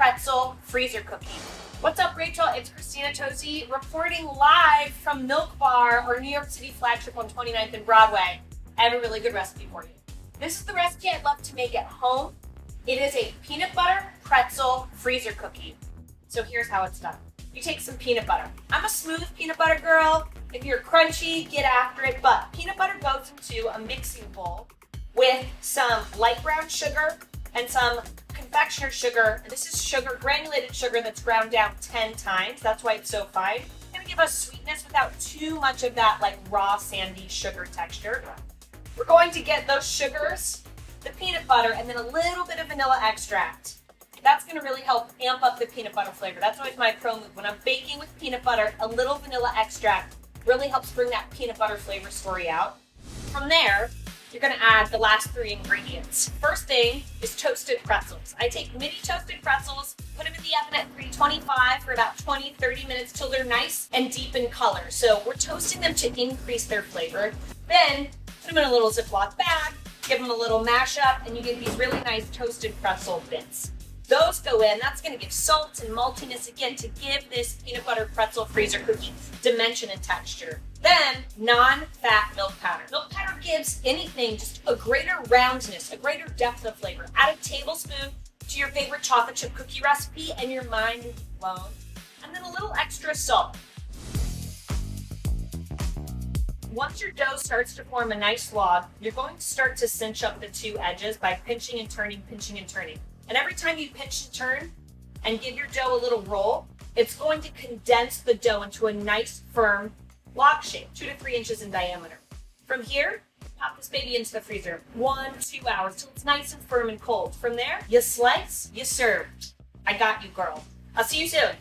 pretzel freezer cookie. What's up, Rachel? It's Christina Tosi reporting live from Milk Bar, our New York City flagship on 29th and Broadway. I have a really good recipe for you. This is the recipe I'd love to make at home. It is a peanut butter pretzel freezer cookie. So here's how it's done. You take some peanut butter. I'm a smooth peanut butter girl. If you're crunchy, get after it. But peanut butter goes into a mixing bowl with some light brown sugar and some confectioner sugar. This is sugar, granulated sugar that's ground down 10 times. That's why it's so fine. It's gonna give us sweetness without too much of that like raw sandy sugar texture. We're going to get those sugars, the peanut butter, and then a little bit of vanilla extract. That's gonna really help amp up the peanut butter flavor. That's always my pro move. When I'm baking with peanut butter, a little vanilla extract really helps bring that peanut butter flavor story out. From there, you're gonna add the last 3 ingredients. First thing is toasted pretzels. I take mini toasted pretzels, put them in the oven at 325 for about 20-30 minutes till they're nice and deep in color. So we're toasting them to increase their flavor. Then put them in a little Ziploc bag, give them a little mash up, and you get these really nice toasted pretzel bits. Those go in. That's going to give salt and maltiness again to give this peanut butter pretzel freezer cookie dimension and texture. Then non-fat milk powder. Milk powder gives anything just a greater roundness, a greater depth of flavor. Add a tablespoon to your favorite chocolate chip cookie recipe and your mind will be blown. And then a little extra salt. Once your dough starts to form a nice log, you're going to start to cinch up the 2 edges by pinching and turning, pinching and turning. And every time you pinch and turn and give your dough a little roll, it's going to condense the dough into a nice, firm log shape, 2 to 3 inches in diameter. From here, pop this baby into the freezer, 1-2 hours till it's nice and firm and cold. From there, you slice, you serve. I got you, girl. I'll see you soon.